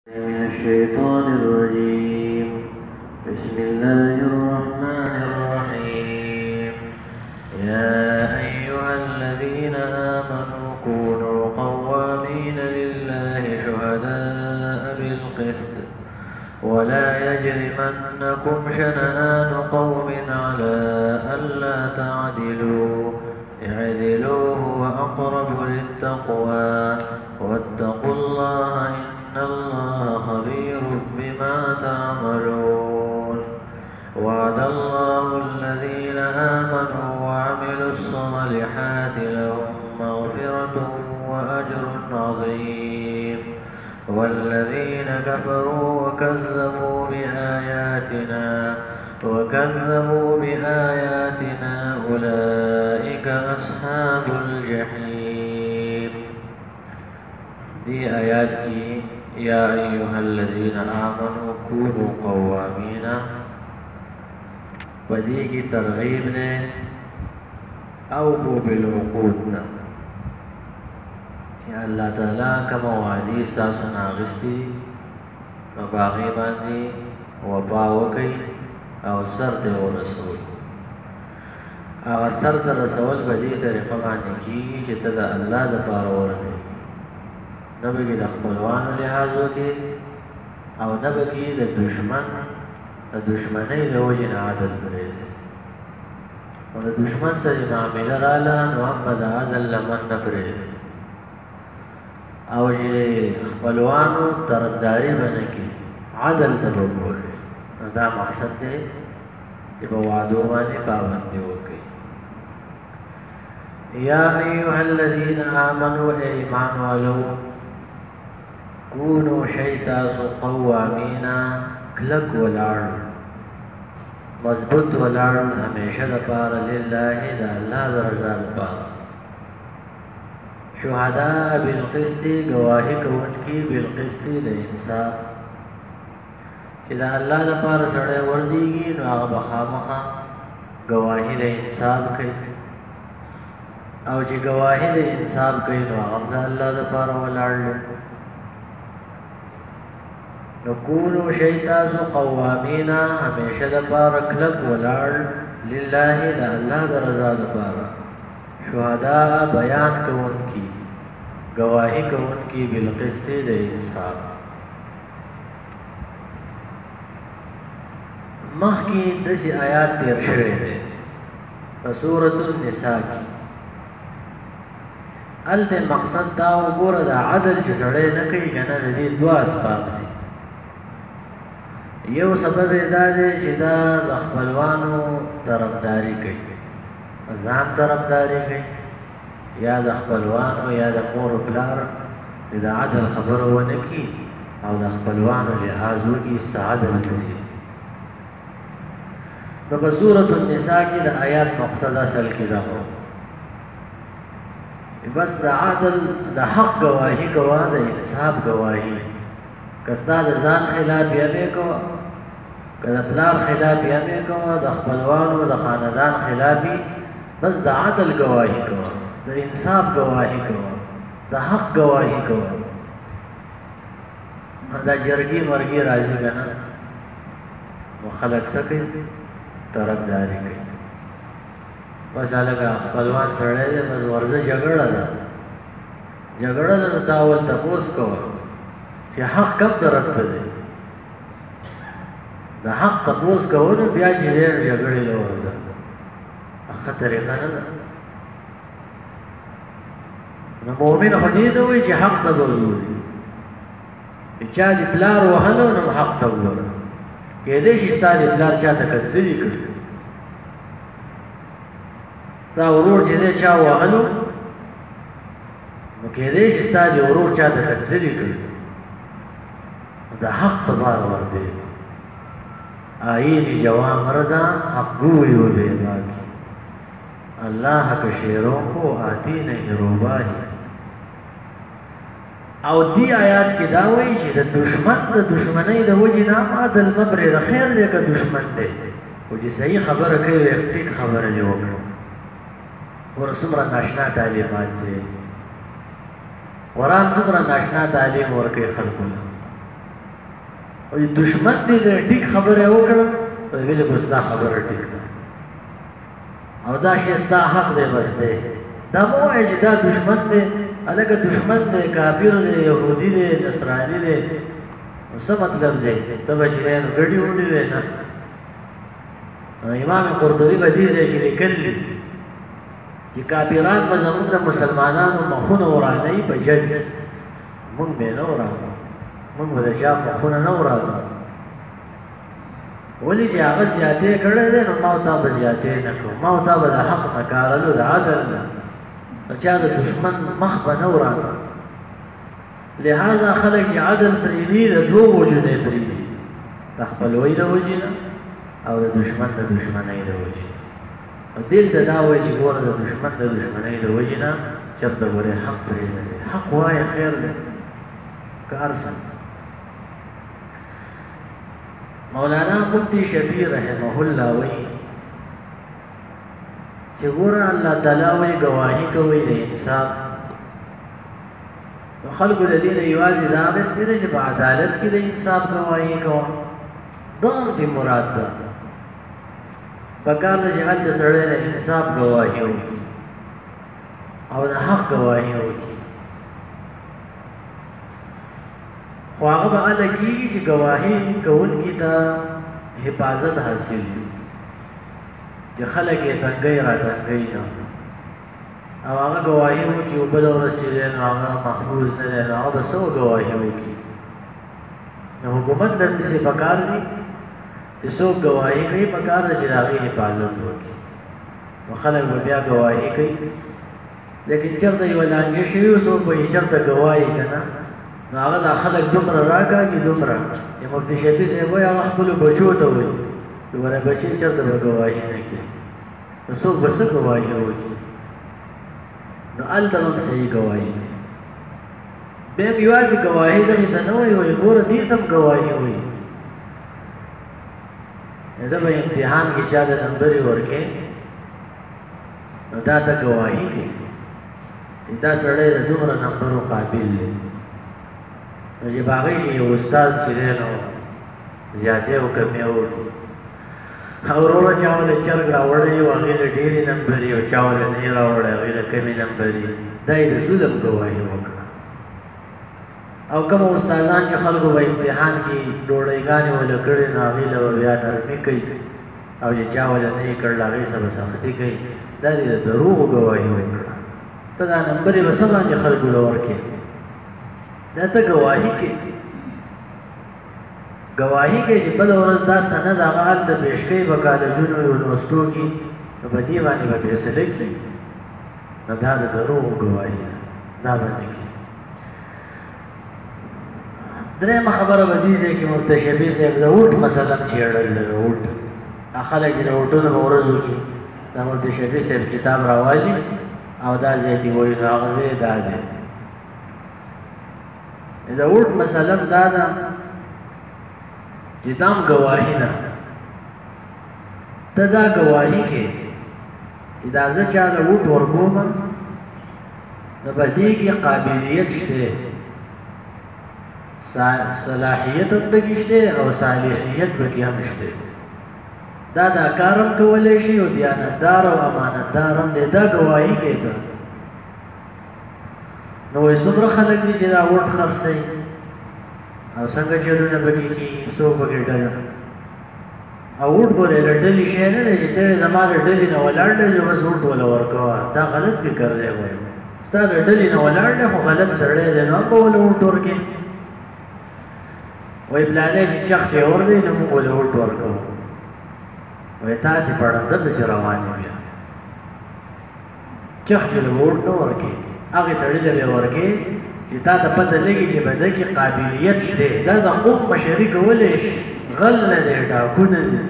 من الشيطان الرجيم. بسم الله الرحمن الرحيم. يا أيها الذين آمنوا كونوا قوامين لله شهداء بالقسط ولا يجرمنكم شنآن قوم على ألا تعدلوا اعدلوا هو أقرب للتقوى واتقوا الله إن الله خبير بما تعملون. وعد الله الذين آمنوا وعملوا الصالحات لهم مغفرة وأجر عظيم. والذين كفروا وكذبوا بآياتنا أولئك أصحاب الجحيم. دي آيات کی یا ایها الذین آمنوا کونوا قوامین ودی کی ترغیب نے اوفوا بالعقود نا کہ اللہ تعالیٰ کا موعدی ساسنا غستی باغی باندی وفا وکی او سر تے ورسول اغا سر تے رسول بدی طریقہ باندی کی کہ تدا اللہ دا پار ورده نبی کی دا خپلوانو لحاظو کی او نبی کی دا دشمنی دا وجن عادل بریده و دا دشمن سر معامل رالا نو اما دا عادل لمن نبریده او جی خپلوانو طرفداری بنکی عدل تبور دا مقصد دے کہ بوعدو مانی پابندی ہوگی. یا ایوہ الذین آمنوا ایمان والو کونو شیطاس قوامین کلک ولار مضبوط ولار ہمیشہ دا پار للہ دا اللہ دا رضا دا پار شہداء بالقسطی گواہی کون کی بالقسطی دا انصاف کہ دا اللہ دا پار سڑے وردیگی نو آغا بخامخا گواہی دا انصاف کئی او چی گواہی دا انصاف کئی نو آغا دا اللہ دا پار ولار لے نکونو شیطاس قوامین ہمیشہ دا پار کلک ولار للہ دا اللہ دا رضا دا پار شہداء بیان کون کی گواہی کون کی بالقسط دا انصاف. مخ کی دسی آیات تیر شوئے دے سورة النساء کی التے مقصد داو گورا دا عدل چی سڑے نکی کنا دی دو اسباب دی. یو سبب دا دے چی دا خپلوانو طرفداری کئی ځان طرفداری کئی یا دا خپلوانو یا دا مور و پلار دا عدل خبر ونکی او دا خپلوانو لحاظو کی استعادل کئی. تو بسورة النساء کی دا آیات مقصد اصل کی دا ہو بس دا عدل دا حق گواہی کوا دا انصاف گواہی کستا دا ځان خلاف یمے کوا کدا پلار خلاف یمے کوا دا خپلوانو دا خاندان خلافی بس دا عدل گواہی کوا دا انصاف گواہی کوا دا حق گواہی کوا. دا جرگی مرگی راضی کنا مخلق سکے طرفداری کئی بس لگا خپلوان سڑے دے بس ورزه جگڑا دا نتاول تپوس کوا کہ حق کم طرف تا دے دا حق تپوس کونو بیا چی دیر جگڑی لو ورزه اخا طریقہ ندا مومن خدید ہوئی چی حق تا دوری چا دی پلار وحلو نم حق تا دوری کہ دیشی ستا دی پلار چا تا کنسلی کری تا ورور چی دے چا وحلو نو کہ دیشی ستا دی ورور چا تا کنسلی کری دا حق تا بار وردے آئینی جوان مردا حق گوئی و بے باقی اللہ کا شیروں کو آتی نہیں روباہی. او دی آیات کی داوئی چی دا دشمنی دا وجی نام عدل مبری دا خیر دے کا دشمن دے وجی صحیح خبر کئی و اکتک خبر لے وکرو ورسمرا ناشنا تعلیمات دے قرآن سمرا ناشنا تعلیم ورکی خلقنا وی دشمن دی ټیک خبره وکړه ویل کو ستا خبره ټیک ده او دا شی ستا حق دی بس دی دا مو وایي چې دا دشمن دی هلکه دشمن دی کافر دی یهودي دی نصراني دی نو څه مطلب دی ته به چې نو ګډې وډې دی نه امام قرطبي په دې ځای کې لیکلي چې کافران به زموږ د مسلمانانو مخونه ورانوي په جنګ موږ به نه ورانو موږ به د چا مخونه نه ورانو ولې چې هغه زیاتې کړی دی نو ما او تا به زیاتې نه کړو ما او تا به د حق نه کارلو د عدل نه د چا د دښمن مخ به نه ورانو لہذا خلک چې عدل پرېږدي د دوو وجو دی پرېږدي د خپلوۍ د وجې نه او د دشمن د دشمنۍ د وجې او دلته دا وایي چې ګوره د دشمن د دشمنۍ د وجې نه چېرته ګورې حق پرېږدی حق وایه خیر دی که هر څه مولانا مفتی شفیع رحمه الله وایي چې ګوره الله تعالی وایي ګواهي کوئ د انصاف نو خلکو د دې نه یوازې دا اخیستې ده چې په عدالت کې د انصاف ګواهي کوم دا دې مراد ده پکار ده چې هلته سړی د انصاف ګواهي وکړي او د حق ګواهي وکړي خو هغه به هله کېږي چې ګواهي کوونکي ته حفاظت حاصل وي چې خلک یې تنګۍ را تنګۍ نه او هغه ګواهي وکړي او بله ورځ چې دی نو هغه محفوظ نه دی نو هغه به څه ګواهي وکړي نو حکومت دندې پکار دي چې څوک ګواهي کوي پکار ده چې د هغې حفاظت وکړي نو خلک به بیا ګواهي کوي لیکن چېرته یوه لانجه شوي و څوک به یې چېرته ګواهي که نه نو هغه دا خلک دومره راکاږي دومره چې مفتي شفیع صاحب وایي هغه خپلو بچو ته وایي چې ګوره بچې چېرته به ګواهي نه کوي نو څوک به څه ګواهي وکړي نو هلته به هم صحیح ګواهي کوي بیا هم یوازې ګواهي دغې ته نه وایي وایي ګوره دې ته هم ګواهي وایي دا به امتحان کې چا د نمبرې ورکې نو دا ته ګواهي کوي چې دا سړی د دومره نمبرو قابل دی نو چې په هغې کې یو استاد چې دی نو زیاتې او کمې وکړي او وروره چا ولې چرګ راوړی و هغې له ډېرې نمبرې او چا ولې نه یې راوړی هغې له کمې نمبرې دا یې د ظلم ګواهي وکړه او کوم استادان چې خلکو به امتحان کې ډوډۍ وله کړې نو هغې له به بیا نرمي کوي او چې چا ولې نه یې کړل هغې سره به سختي کوي دا دې د دروغو ګواهي وکړه ته دا نمبرې به څه باندې خلکو له ورکې دا ته ګواهي کوي ګواهي کوي چې بله ورځ دا سند هغه هلته پېش کوي په کالجونو یونیورسټو کې نو په دې باندې به فیصله کړي نو دا د دروغو ګواهي ده دا به نه کړي درېیمه خبره به دې ځای کې مفتي شفیع صاحب د اوټ مثلا چېړل د اوټ دا خلک چې د اوټونو په ورځو کې دا مفتي شفیع صاحب کتاب راوالي او دا ځای کې وایي نو هغه ځای دا دی د اوټ مثلا دا ده چې دا هم ګواهي ده ته دا ګواهي کې چې دا زه چا له اوټ ورکوم نو په دې کې قابلیت شته صلاحیت هم پکې شته او صالحیت پکې هم شته دا دا کار هم کولی شي او دیانتدار او امانتدار هم دی دا ګواهي کوي ته نو وایي څومره خلک دي چې دا وټ خرڅوي او څنګه چلونه پکې کېږي څوک پکې ډله او وټ ګورې له ډلې شی نه دی چې ته زما د ډلې نه ولاړ دی چې بس وټ وله ورکوه دا غلط فکر دی وایي ستا د ډلې نه ولاړ دی خو غلط سړی دی نو هم به وله وټ ورکې وایي پلانی چې چخ چې اور دی نو موږ وله وټ ورکوو وایي تاسې پړنده پسې روان یو بیا چخ چې له وټ نه ورکې هغې سړي له به ورکې چې تا ته پته لګي چې په ده کې قابلیت شته دا د قوم مشري کولی شي غل نه دی ډاکو نه دی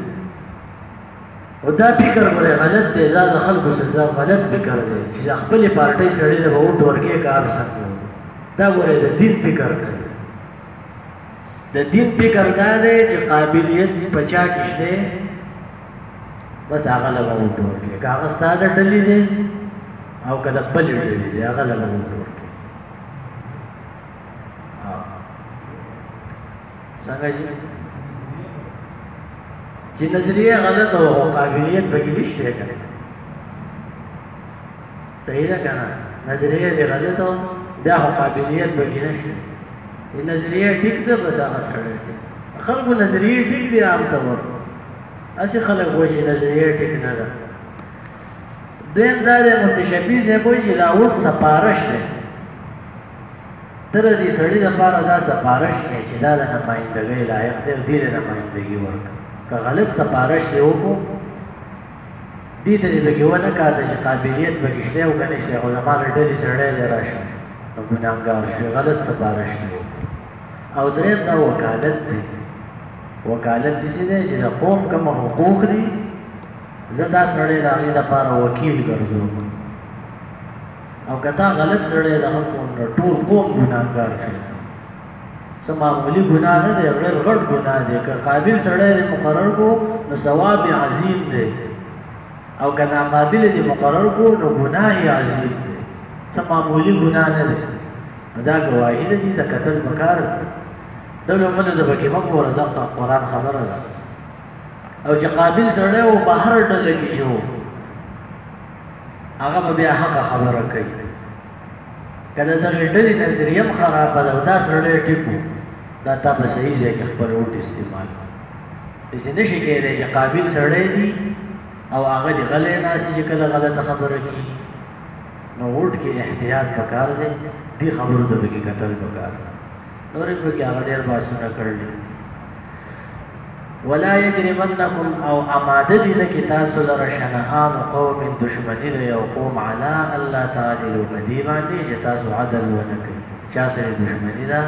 او دا فکر ګورې غلط دی دا د خلکو سره غلط فکر دی چې خپلې پارټۍ سړي له به وټ ورکې کار ساتي دا ګورې د دین فکر کوي د دین فکر دا دی چې قابلیت په چا کې شته بس هغه له به وټ ورکې که هغه ستا د ډلې دی او که د بلې ډلې دی هغه له به وټ ورکې څنګه چې نظریه غلط او قابلیت پکې نشته کنه صحیح ده کنه نظریه دې غلط او بیا قابلیت پکې نشته نظریه ټیک ده بس هغه سره خلکو نظریه ټیک دي عام طور اسی خلک وایي نظریه ټیک نه ده دین دا د متشبیه زه وایي چې دا وټ سپارښت ده تر دې سړي لپاره دا سپارښت دی چې دا د نمائندګۍ لایق دی دې نمائندګي ورکړه که غلط سپارښت یې وکړو دې ته دې پکې ونه کاته چې قابلیت پکې شته او که نه شته خو زما له ډلې سړی دی راشه نو ګناهګار شي غلط سپارښت یې وکړو او درېیم دا وکالت دی وکالت داسې دی چې د قوم کوم حقوق دي زه دا سړی د هغې لپاره وکیل ګرځوم او که تا غلط سړی دغه کوم نو ټول قوم ګناهګار شي څه معمولي ګناه نه دی ډېر غټ ګناه دی که قابل سړی دې مقرر کړو نو ثواب یې عظیم دی او که ناقابل دې مقرر کړو نو ګناه یې عظیم دی څه معمولي ګناه نه دی نو دا ګواهي نه دي د کتل پکار دا لومړی د پکې مه ګوره دغه قرآن خبره ده او چې قابل سړی و بهر ډله کې چې و هغه به بیا حقه خبره کوي که د دغې ډلې نظریه هم خرابه ده او دا سړی ټیک و دا تا په صحیح ځای کې خپل وټ استعمال داسې نه شي کېدی چې قابل سړی دي او هغه دې غلی ناست چې کله غلطه خبره کړي نو وټ کې احتیاط پکار دی دې خبرو ته پکې کتل پکار دی نورې پکې هغه ډېر بحثونه کړلي ولا يجرمنكم او اماده دي لکه تاسو لره شنآن قوم دشمنی د یو قوم علی الله تعالی بدی باندې چې تاسو عدل ونه کوي چا سره دشمنی ده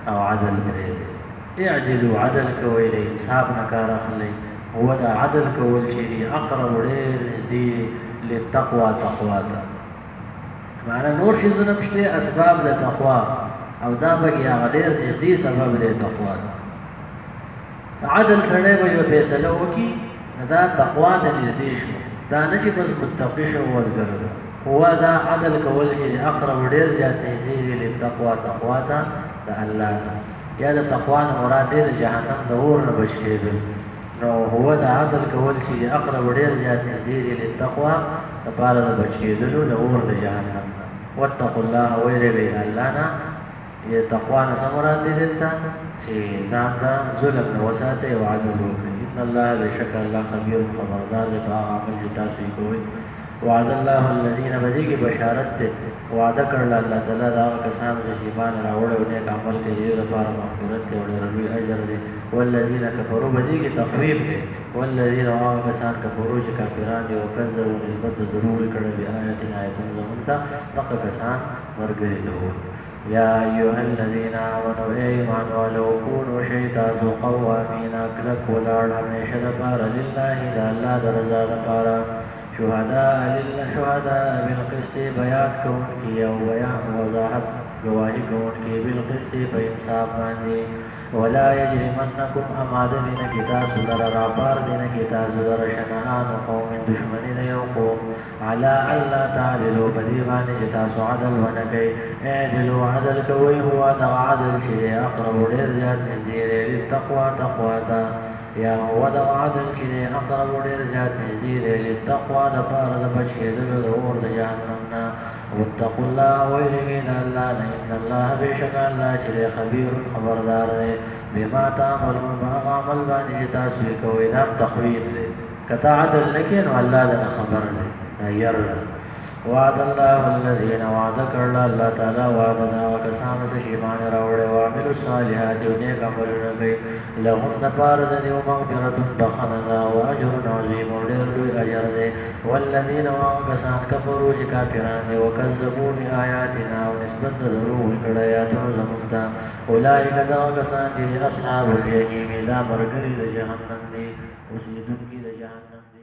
او عدل پرې اعدلوا عدل کوئ د انصاف نه کار اخلئ هو دا عدل کول چې اقرب ډېر نږدې للتقوى تقوا ته معنی نور شیزونه پشته اسباب د تقوا او دا بګي هغه ډېر نږدې سبب د تقوا ده عدل سړی به یو فیصله وکړي دا تقوا ته نږدې شو دا نه چې بس متقي شو وزګرده هو دا عدل کول چې اقرب ډېر زیات نږدې دی للتقوا تقوا ته د الله ته یا د تقوا نه مراد دی د جهنم د اور نه بچ کېدل نو هو دا عدل کول چې اقرب ډېر زیات نږدې دی للتقوا لپاره د بچ کېدلو د اور د جهنم نه واتقوا الله ویرېږئ الله نه یہ تقوی نه څه مراد دی دلته چې ځان ته ظلم نه وساتئ او عدل وکړئ ان الله بېشکه الله خبیر خبردار دی په هغه عمل چې تاسو یې کوئ وعد الله الذین بدې کې بشارت دی وعده کړل الله تعالی د هغه کسانو چې ایمان راوړی او نیک عمل کوي دې لپاره مغفرت دی او ډېر لوی اجر دی والذین کفروا بدې کې تخویف دی والذین هغه کسان کفروا چې کافران دي او کذبوا نسبت د دروغ کړی بآیاتنا آیتونو زموږ ته دغه کسان ورګري دي يا أيها الذين آمنوا إيمان ولو كونوا شيطان قوامين أكلك ولعن هميشه دپاره لله دا الله درزا دپاره شهداء بالقسط بیان کوونکي او بیان وضاحت گواهی کوونکي بالقسط په انصاف باندې ولا يجرمنكم اماده دین کی تاسو لره راپار دین کی تاسو لره شنآن قوم دشمنی د یو قوم علی الله تعالی بدی باندې چې تاسو عدل ونه کوي اعدلوا عدل کوي هو دا عدل چې اقرب ډیر زیات نږدې دی تقوا ته یا هو دا عدل چې اقرب ډیر زیات نږدې دی تقوا د پاره د بچ کېدلو د اور د جهنم نه واتقوا الله ويرجون الله ان الله بشك الله چې خبير خبردار دی بما تعملون ما عمل باندې تاسو کوئ دا تخویف دی کته عدل لکه نو الله دا خبر دی ير وعد الله الذين وعد کړل الله تعالی وعد دا کسان چې ایمان راوړل او عمل صالحات او نیک عملونه کوي لهم نپار د دیو مغفرت بخننا واجر عظیم ډېر لوی اجر دی والذین کسان کفروا چې کافران دي وکذبوا بآیاتنا او نسبت دروغ کړه آیاتونو زموږ ته اولئک دا کسان چې اصحاب الجحیم دا مرګري د جهنم دي اوسیدونکي د جهنم